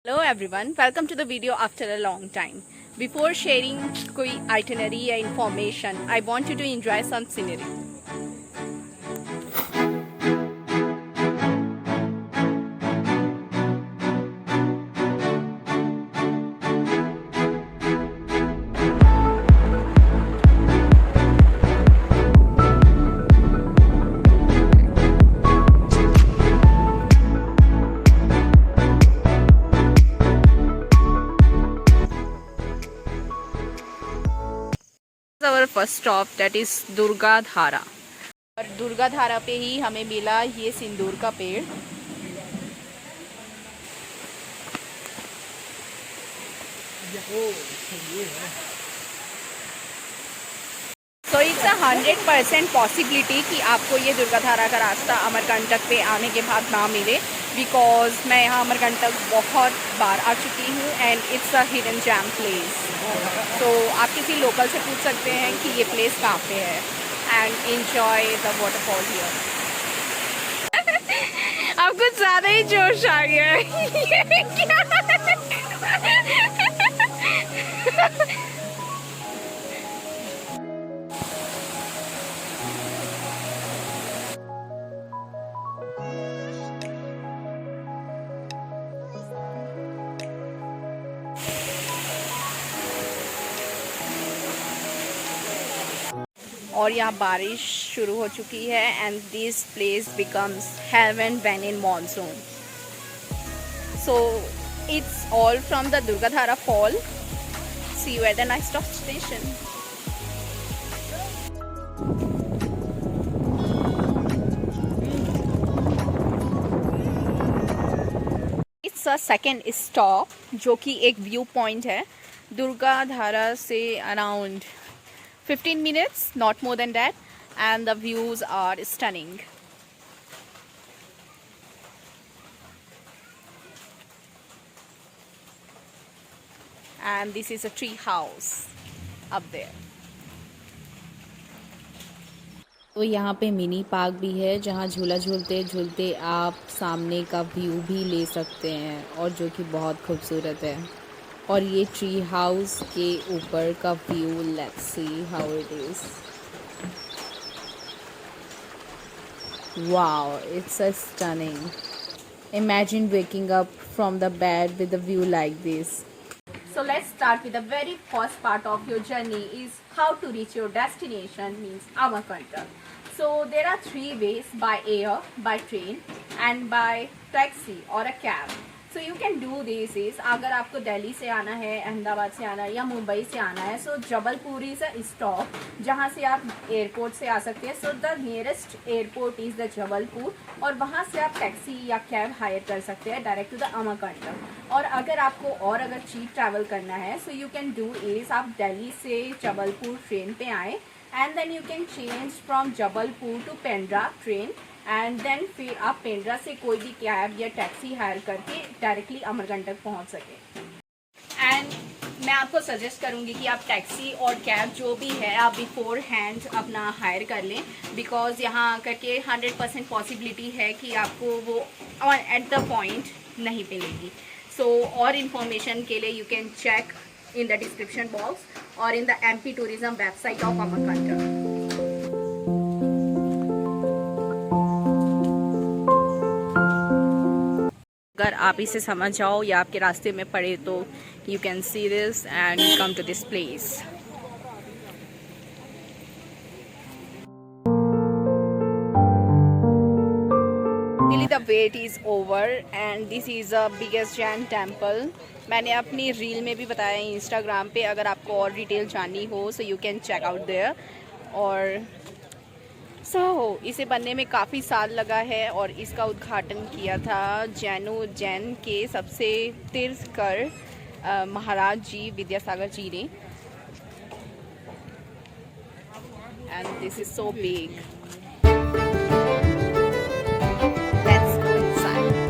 Hello everyone, welcome to the video after a long time. Before sharing कोई itinerary या information, I want you to enjoy some scenery. Our first stop that is Durga धारा और दुर्गा धारा पे ही हमें मिला ये सिंदूर का पेड़। तो इट्स 100% पॉसिबिलिटी कि आपको ये दुर्गा धारा का रास्ता अमरकंटक पे आने के बाद ना मिले, बिकॉज मैं यहाँ अमरकंटक बहुत बार आ चुकी हूँ and it's a hidden jam place. तो आप किसी लोकल से पूछ सकते हैं कि ये प्लेस कहाँ पे है and enjoy the waterfall here. अब कुछ ज़्यादा ही जोश आ गया है। और यहाँ बारिश शुरू हो चुकी है and this place becomes heaven when in monsoon. So it's all from the Durgadhara fall. See you at the next station. It's a second stop जो कि एक व्यू पॉइंट है। दुर्गाधारा से around 15 minutes, not more than that, and the views are stunning. And this is a tree house up there. तो यहाँ पे mini park भी है जहाँ झूला झूलते झूलते आप सामने का व्यू भी ले सकते हैं और जो कि बहुत खूबसूरत है। और ये ट्री हाउस के ऊपर का view, let's see how it is. Wow, it's a stunning. Imagine waking up from the bed with a view like this. So let's start with the very first part of your journey is how to reach your destination, means Amarkantak. So there are three ways: by air, by train and by taxi or a cab. So you can do this is अगर आपको दिल्ली से आना है, अहमदाबाद से आना है या मुंबई से आना है, so Jabalpur is a stop जहाँ से आप एयरपोर्ट से आ सकते हैं। So the nearest airport is the Jabalpur और वहाँ से आप टैक्सी या कैब हायर कर सकते हैं डायरेक्ट टू द अमरकंटक। और अगर आपको और अगर चीप ट्रैवल करना है, so you can do is आप दिल्ली से जबलपुर ट्रेन पे आए and then you can change from Jabalpur to Pendra train and then फिर आप पेंड्रा से कोई भी कैब या टैक्सी हायर करके डायरेक्टली अमरकंटक पहुंच सके। एंड मैं आपको सजेस्ट करूंगी कि आप टैक्सी और कैब जो भी है आप बिफोर हैंड अपना हायर कर लें, बिकॉज यहाँ आकर के 100% पॉसिबिलिटी है कि आपको वो एट द पॉइंट नहीं मिलेगी। सो और इन्फॉर्मेशन के लिए you can check in the description box और in the MP tourism website of Amarkantak. अगर आप इसे समझ जाओ या आपके रास्ते में पड़े तो you can see this and come to this place. The wait is over and this is a biggest Jain temple. मैंने अपनी रील में भी बताया इंस्टाग्राम पे, अगर आपको और डिटेल जाननी हो so you can check out there. और इसे बनने में काफ़ी साल लगा है और इसका उद्घाटन किया था जैन के सबसे तीर्थकर महाराज जी विद्यासागर जी ने। And this is so big. Let's go inside.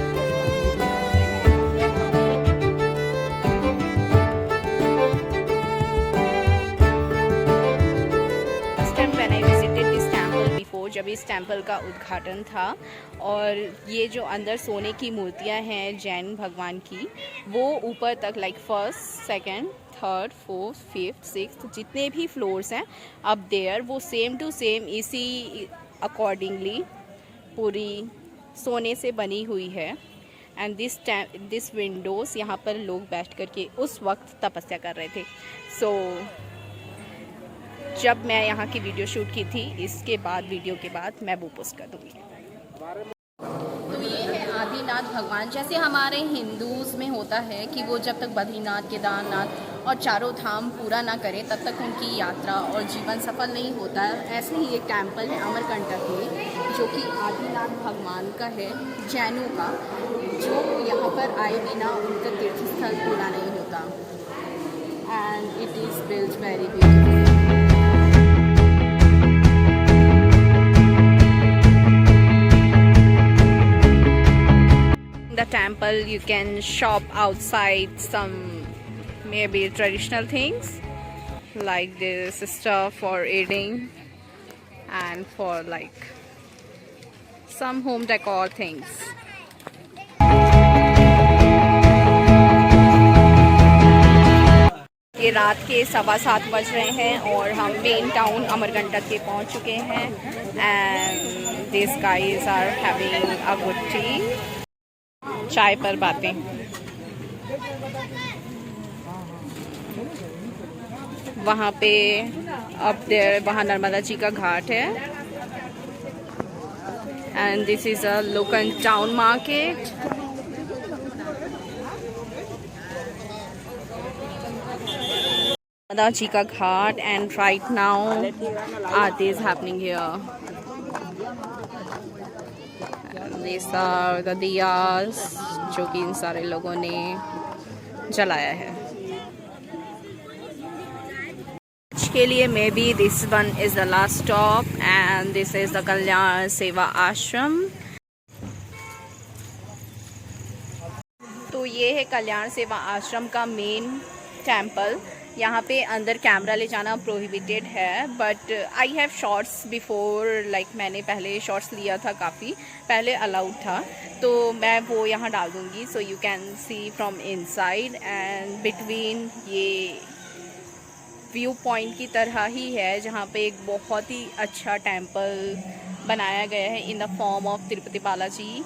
Last time when I visited this temple before, जब अभी इस टेम्पल का उद्घाटन था। और ये जो अंदर सोने की मूर्तियां हैं जैन भगवान की, वो ऊपर तक like first, second, third, fourth, fifth, sixth जितने भी फ्लोर्स हैं अप देयर, वो सेम टू सेम इसी अकॉर्डिंगली पूरी सोने से बनी हुई है। एंड दिस विंडोज़, यहाँ पर लोग बैठ कर के उस वक्त तपस्या कर रहे थे। सो जब मैं यहाँ की वीडियो शूट की थी, इसके बाद वीडियो के बाद मैं वो पोस्ट कर दूँगी। तो ये है आदिनाथ भगवान। जैसे हमारे हिंदूज़ में होता है कि वो जब तक बद्रीनाथ, केदारनाथ और चारों धाम पूरा ना करें तब तक उनकी यात्रा और जीवन सफल नहीं होता है, ऐसे ही एक टेम्पल है अमरकंटक में जो कि आदिनाथ भगवान का है, जैनों का, जो यहाँ पर आए बिना उनका तीर्थस्थल पूरा नहीं होता। And it is built very beautiful. The temple, you can shop outside some maybe traditional things like this stuff for eating and for like some home decor things. ये रात के 7:15 बज रहे हैं और हम मेन टाउन अमरकंटक के पहुंच चुके हैं। And this guys are having a good tea. चाय पर बातें। वहाँ पे अब देर वहाँ नर्मदा जी का घाट है। And this is a local town market. Narmada ji का घाट। And right now aarti is happening here. These are the diyas जो कि इन सारे लोगों ने जलाया है। आज के लिए maybe this one is the last stop and this is the Kalyan Seva Ashram. तो ये है कल्याण सेवा आश्रम का मेन टेम्पल। यहाँ पे अंदर कैमरा ले जाना प्रोहिबिटेड है, but I have shots before, like मैंने पहले शॉट्स लिया था, काफ़ी पहले अलाउड था, तो मैं वो यहाँ डाल दूँगी। सो you can C from inside and between. ये व्यू पॉइंट की तरह ही है जहाँ पे एक बहुत ही अच्छा टेम्पल बनाया गया है in the form of Tirupati Balaji.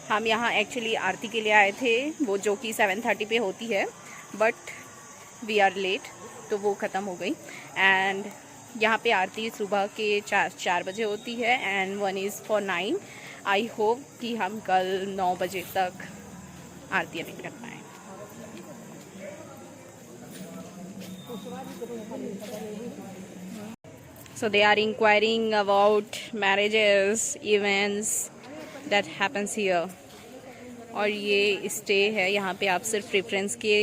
हम यहाँ एक्चुअली आरती के लिए आए थे, वो जो कि 7:30 पे होती है, बट वी आर लेट, तो वो ख़त्म हो गई। एंड यहाँ पे आरती सुबह के 4 बजे होती है and 1 is for 9। I hope कि हम कल 9 बजे तक आरती अटेंड कर पाएँ। So they are inquiring about marriages, events that happens here। और ये स्टे है, यहाँ पे आप सिर्फ प्रेफरेंस के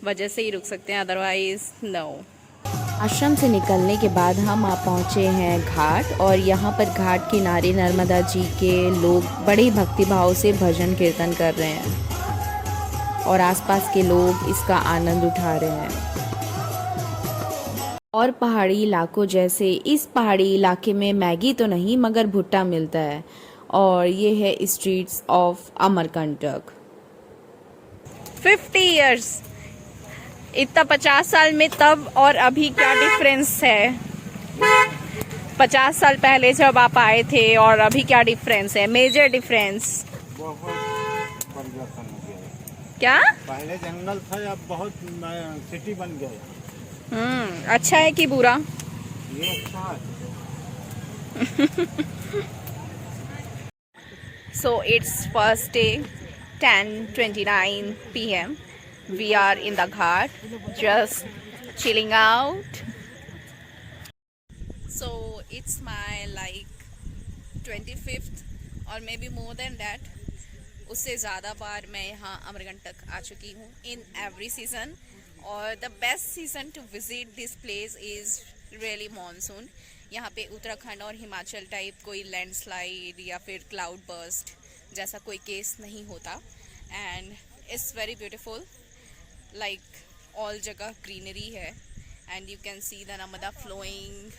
वजह से ही रुक सकते हैं, अदरवाइज नो। आश्रम से निकलने के बाद हम आ पहुँचे हैं घाट, और यहाँ पर घाट किनारे नर्मदा जी के लोग बड़े भक्तिभाव से भजन कीर्तन कर रहे हैं और आसपास के लोग इसका आनंद उठा रहे हैं। और पहाड़ी इलाकों जैसे इस पहाड़ी इलाके में मैगी तो नहीं मगर भुट्टा मिलता है, और ये है स्ट्रीट्स ऑफ अमरकंटक। 50 इयर्स, इतना 50 साल में तब और अभी क्या डिफरेंस है? 50 साल पहले जब आप आए थे और अभी क्या डिफरेंस है? मेजर डिफरेंस क्या? पहले जंगल था, अब बहुत सिटी बन गए। अच्छा है कि बुरा? ये अच्छा है। So it's first day, 10:29 p.m. We are in the ghat, just chilling out. So it's my like 25th or maybe more than that. उससे ज़्यादा बार मैं यहाँ अमरकंटक आ चुकी हूँ in every season, और the best season to visit this place is really monsoon। यहाँ पे उत्तराखंड और हिमाचल टाइप कोई लैंडस्लाइड या फिर क्लाउड बर्स्ट जैसा कोई केस नहीं होता। And it's very beautiful, like all जगह ग्रीनरी है and you can see the Narmada flowing.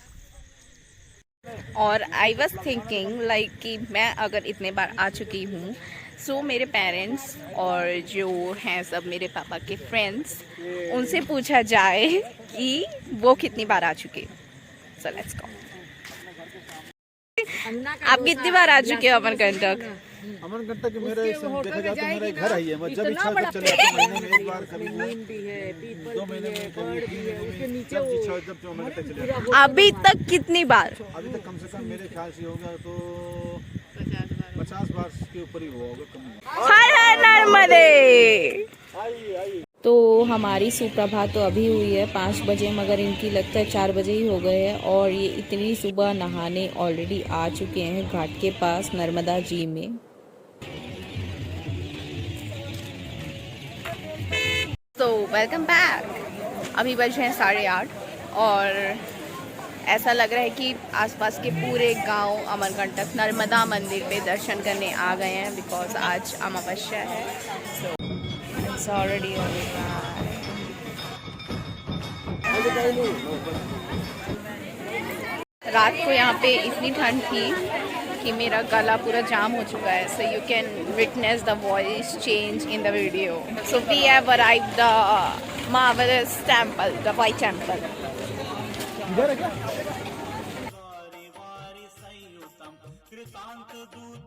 और आई वॉज थिंकिंग लाइक कि मैं अगर इतने बार आ चुकी हूँ, सो मेरे पेरेंट्स और जो हैं सब मेरे पापा के फ्रेंड्स, उनसे पूछा जाए कि वो कितनी बार आ चुके। So let's go. आप कितनी बार आ चुके हो अमरकंटक? अमरकंटक मेरा देखा जाए तो मेरा घर ही है। मैं जब इच्छा तब चले जाता हूँ, महीने में एक बार, कभी 2 महीने में, कभी 3 महीने में, जब इच्छा जब अमरकंटक चले जाता हूँ। अभी तक कितनी बार? अभी तक कम से कम मेरे ख्याल से होगा तो 50 बार के ऊपर ही हुआ होगा, कम। हर हर नर्मदे। तो हमारी सुप्रभात तो अभी हुई है 5 बजे, मगर इनकी लगता है 4 बजे ही हो गए हैं और ये इतनी सुबह नहाने ऑलरेडी आ चुके हैं घाट के पास नर्मदा जी में। तो वेलकम बैक। अभी बज हैं 8:30 और ऐसा लग रहा है कि आसपास के पूरे गांव अमरकंटक नर्मदा मंदिर पे दर्शन करने आ गए हैं, बिकॉज आज अमावस्या है। सो इट्स ऑलरेडी रात को यहाँ पे इतनी ठंड थी कि मेरा गला पूरा जाम हो चुका है। So you can witness the voice change in the video. So we have arrived the marvellous temple, the white temple.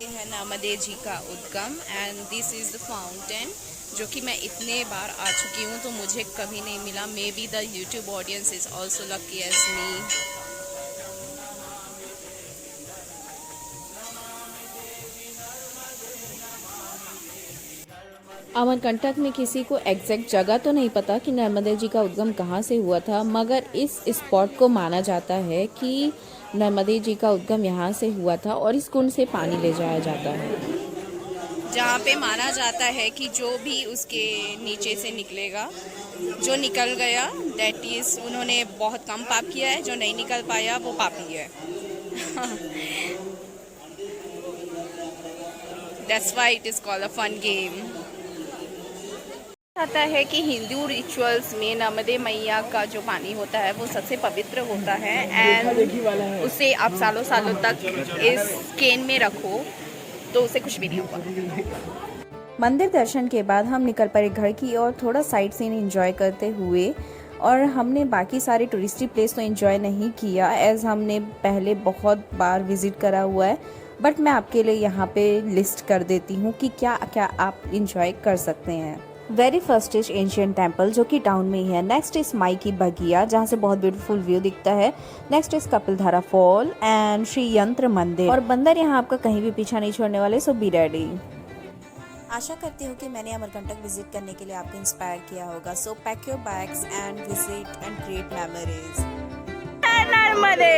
ये है नर्मदे जी का उद्गम and this is the fountain, जो कि मैं इतने बार आ चुकी हूँ तो मुझे कभी नहीं मिला। Maybe the YouTube audience is also lucky as me. Amarkantak में किसी को एग्जैक्ट जगह तो नहीं पता कि नर्मदा जी का उद्गम कहाँ से हुआ था, मगर इस स्पॉट को माना जाता है कि नर्मदा जी का उद्गम यहाँ से हुआ था और इस कुंड से पानी ले जाया जाता है, जहाँ पे माना जाता है कि जो भी उसके नीचे से निकलेगा, जो निकल गया दैट इज उन्होंने बहुत कम पाप किया है, जो नहीं निकल पाया वो पापी है। That's why it is called a fun game. आता है कि हिंदू रिचुअल्स में नर्मदे मैया का जो पानी होता है वो सबसे पवित्र होता है एंड उसे आप सालों सालों तक इस केन में रखो तो उसे कुछ भी नहीं होगा। मंदिर दर्शन के बाद हम निकल पड़े घर की और थोड़ा साइट सीन एंजॉय करते हुए, और हमने बाकी सारे टूरिस्टी प्लेस तो एंजॉय नहीं किया एज हमने पहले बहुत बार विजिट करा हुआ है, बट मैं आपके लिए यहाँ पे लिस्ट कर देती हूँ कि क्या क्या आप एंजॉय कर सकते हैं। Very first is ancient temple जो कि टाउन में ही है। नेक्स्ट इज माई की बगिया जहाँ से बहुत ब्यूटीफुल व्यू दिखता है। Next is Kapildhara fall and Shri यंत्र मंदिर, और बंदर यहाँ आपका कहीं भी पीछा नहीं छोड़ने वाले, सो बी रेडी। आशा करती हूँ कि मैंने अमरकंटक विजिट करने के लिए आपको इंस्पायर किया होगा। सो pack your bags and visit and create memories. Narmade.